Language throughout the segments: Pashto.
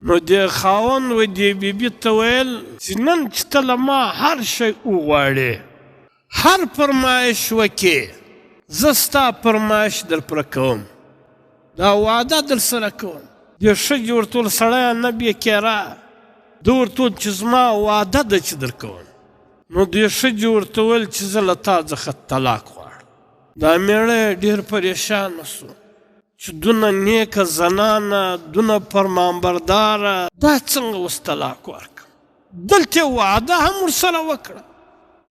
نو دې خاوند و دې بیبي ته ویل چې نن چې ته له ما هر شی وغواړې، هر فرمایش وکې، زه ستا فرمایش در پوره کوم، دا وعده در سره کوم. دې ښځې ورته ویل سړیه نه بېکیره، ده ورته ویل چې زما وعده ده چې در کوم. نو دې ښځې ورته ویل چې زه له تا څخه طلاق غواړم. دا میړه ډېر پریشانه سو چې دونه نیکه زنانه، دونه فرمانبرداره، دا څنګه اوس طلاق ورکړم؟ دلته وعده هم ورسره وکړه.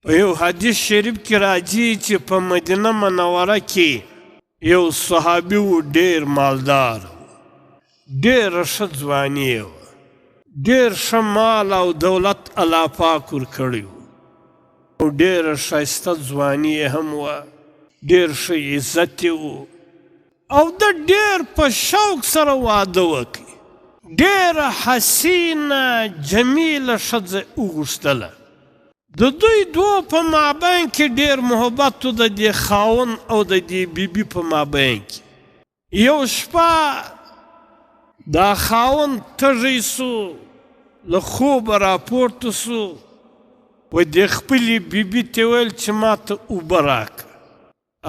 په یو حدیث شریف کې راځي چې په مدینه منوره کې یو صحابي و، ډېر مالدار و، ډېره ښه ځواني یې وه، ډېر ښه مال او دولت الله پاک ورکړی و، او ډېره ښایسته ځواني یې هم وه، ډېر ښه عزت یې و، او د ډېر په شوق سره واده وکړي. ډېره حسینه جمیله ښځه وغوښتله. د دوی دوه په مابین کې ډېر محبت و، د دې خاوند او د دې بیبي په مابین کې. یو شپه دا خاوند تږی سو، له خوبه راپورته سو، و دې خپلې بیبي ته ویل چې ما ته اوبه راکړه.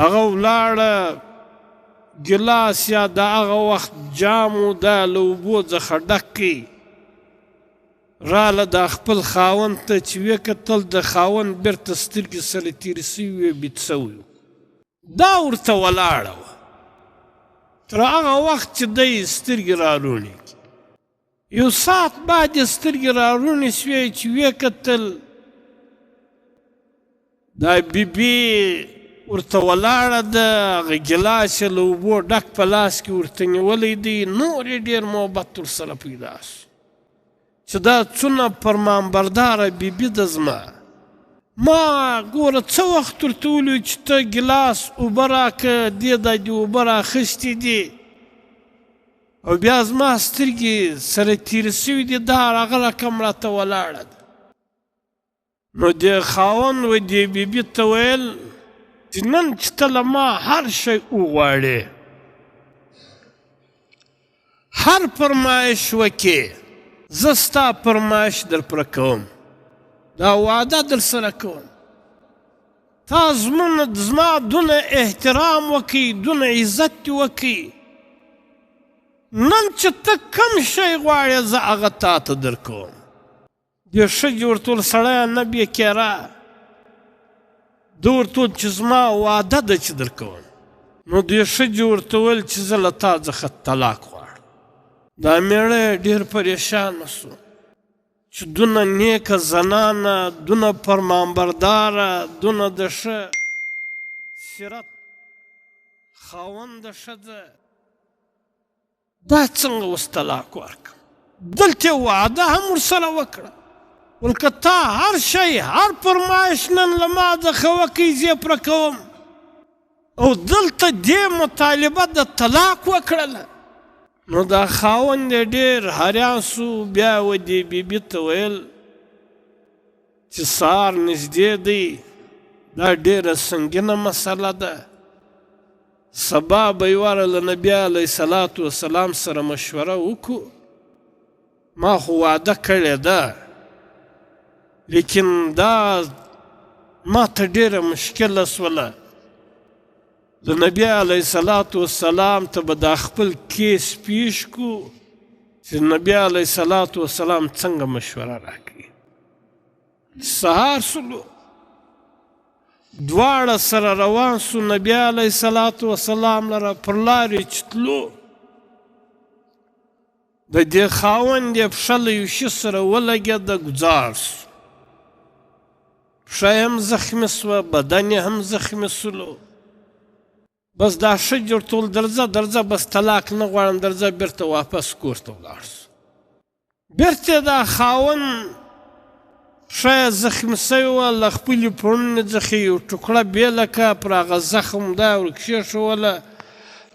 هغه ولاړه، ګیلاس یا د هغه وخت جام و، دا له اوبو څخه ډک کړي، راله دا خپل خاوند ته چې ویې کتل، د خاوند بیرته سترګې سره تېرې سوي وې، بیت سوی و. دا ورته ولاړه وه تر هغه وخت چې دی سترګې راروڼې کړي. یو ساعت بعد یې سترګې راروڼې سوې چې ویې کتل، دا بیبي ورته ولاړه ده، هغه ګیلاس یې له اوبو ډک په لاس کې ورته نیولی دی. نور یې ډېر محبت ورسره پیدا سو چې دا څونه فرمانبرداره بیبي ده زما. ما ګوره څه وخت ورته ویلي چې ته ګیلاس اوبه راکړه، دې دا دې اوبه راخیستې دي، او بیا زما سترګې سره تېرې سوي دي، دا هغه رقم راته ولاړه ده. نو دې خاوند و دې بیبي ته ویل چې نن چې ته له ما هر شی وغواړې، هر فرمایش وکې، زه ستا فرمایش در پوره کوم، دا وعده در سره کوم. تا زما دونه احترام وکړي، دونه عزت وکړي، نن چې ته کم شی غواړې زه هغه تا ته در کوم. دې ښځې ورته ویل سړیه نه بېکیره، ده ورته ویل چې زما وعده ده چې در کوم. نو دې ښځې ورته ویل چې زه له تا څخه طلاق غواړم. دا میړه ډېر پریشانه سو چې دونه نیکه زنانه، دونه فرمانبرداره، دونه د ښه سیرت خاونده ښځه، دا څنګه اوس طلاق ورکړم؟ دلته وعده هم ورسره وکړه. ول که تا هر شی، هر فرمایش نن له ما څخه وکړي، زه یې پوره کوم. او دلته دې مطالبه د طلاق وکړله. نو دا خاوند یې ډېر حیران سو. بیا و دې بیبي ته ویل چې سهار نږدې دی، دا ډېره سنګینه مسله ده، سبا به یې واره له نبي علیه صلات وسلام سره مشوره وکړو. ما خو واده کړې ده، لیکن دا ما ته ډېره مشکله سوله. د نبي علیه صلات وسلام ته به دا خپل کیس پیش کو چې نبي علیه صلات وسلام څنګه مشوره راکړي. سهار سلو، دواړه سره روان سو نبي علیه صلات وسلام لره. پر لارې چې تلو، د دې خاوند یې پښه له یو شي سره ولګېده، ګوزار سو. پښه یې هم زخمي سوه، بدن یې هم زخمي سولو. بس دا ښځې ورته ویل درځه بس طلاق نه غواړم، درځه بېرته واپس کور ته ولاړ سو. بېرته دا خاوند پښه یې زخمي سوې وه، له خپلې پړونې څخه یو ټوکړه بېله کړه، پر هغه زخم دا ورکښېښوله.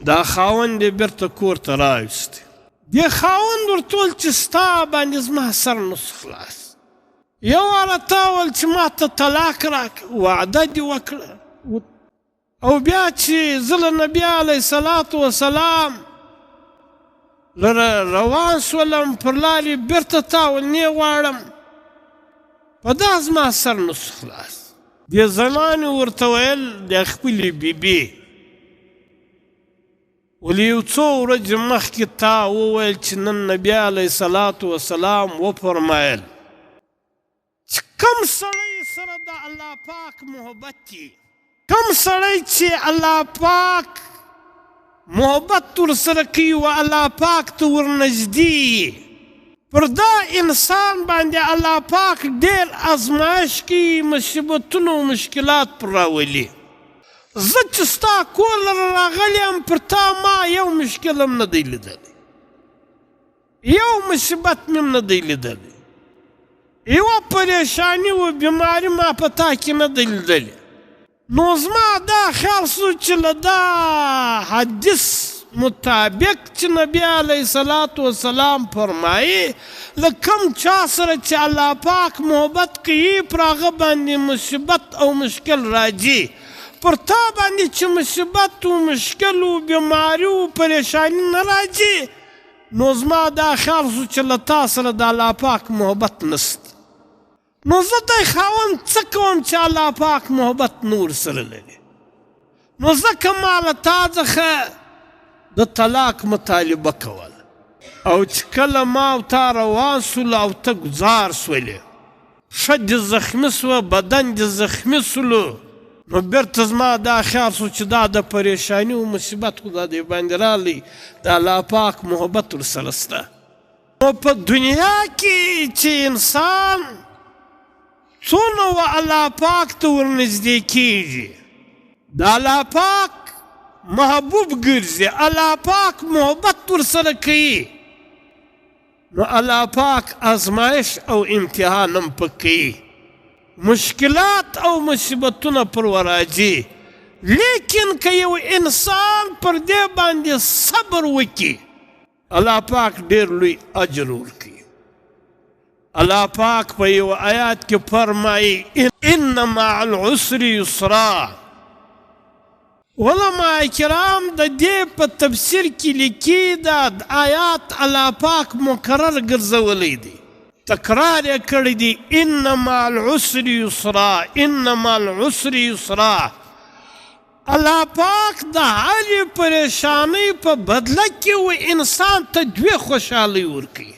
دا خاوند یې بېرته کور ته راویستی. دې خاوند ورته ویل چې ستا باندې زما سر نسو خلاص. یو واره تا ویل چې ما ته طلاق راکړه، وعده دې وکړه، او بیا چې زه له نبي علیه صلات وسلام روان سولم پر لارې بېرته تاولنې غواړم په دا زما سر نسو خلاص. دې زنانې ورته ویل د خپلې بیبي ولې یو څو ورځې مخکې تا وویل چې نن نبي علیه صلات وسلام وفرمایل چې کوم سړی سره د الله پاک محبت دي، کوم سړی چې الله پاک محبت ورسره کوي و الله پاک ته ورنږدې پر دا انسان باندې الله پاک ډېر ازمایش کوي، مصیبتونه او مشکلات پر راولي. زه چې ستا کور لره راغلی یم پر تا ما یو مشکل هم نه دی لیدلی، یو مصیبت مې هم نه دی لیدلی، یوه پریشاني و بیماري ما په تا کې نه دی لیدلی. نو زما دا خیال سو چې له دا حدیث مطابق چې نبی علیه صلات وسلام فرمایي له کوم چا سره چې الله پاک محبت کوي پر هغه باندې مصیبت او مشکل راځي، پر تا باندې چې مصیبت و مشکل و بیماري و پریشاني نه راځي، نو زما دا خیال سو چې له تا سره د الله پاک محبت نسته. نو زه دی خاوند څه کوم چې الله پاک محبت نه ورسره لري؟ نو ځکه ما له تا څخه د طلاق مطالبه کوله، او چې کله ما او تا روان سولو او ته ګزار سولې، ښه دې زخمي سوه، بدن دې زخمي سولو، نو بیرته زما دا خیال سو چې دا د پریشاني او مصیبت خو دا دې باندې راغلی، د الله پاک محبت ورسره شته. نو په دنیا کې چې انسان څونه و الله پاک ته ورنږدې کېږي، د الله پاک محبوب ګرځي، الله پاک محبت ورسره کوي، نو الله پاک ازمایش او امتحان هم پکې کوي، مشکلات او مصیبتونه پر وراځي. لیکن که یو انسان پر دې باندې صبر وکړي، الله پاک ډېر لوی اجر ورکوي. الله پاک په یو آیات کې فرمایي ان مع العسر یسرا. علماء کرام د دې په تفسیر کې لیکي دا آیات الله پاک مکرر ګرځولی دی، تکرار یې کړی دی، ان مع العسر یسرا، ان مع العسر یسرا. الله پاک د هرې پریشانۍ په بدله کې و انسان ته دوې خوشحالۍ ورکوي.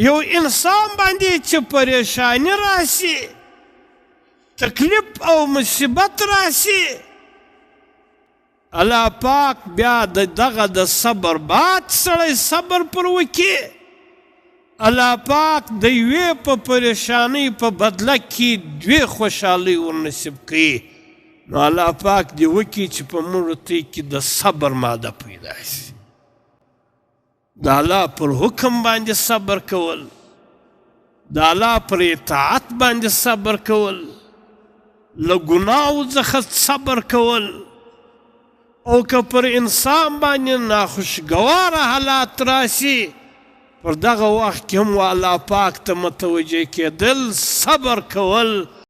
یو انسان باندې چې پریشانی راشي، تکلیف او مصیبت راشي، الله پاک بیا دغه د صبر باد سړی صبر پر وکړي، الله پاک د یوې په پریشانۍ په بدله کې دوې خوشحالۍ ورنصیب کوي. نو الله پاک دې وکړي چې په موږ کې د صبر ماده پیدا شي، د الله پر حکم باندې صبر کول، د الله پر اطاعت باندې صبر کول، له ګناهو څخه صبر کول، او که پر انسان باندې ناخوشګواره حالات راشي، پر دغه وخت کې هم الله پاک ته متوجه کېدل، صبر کول.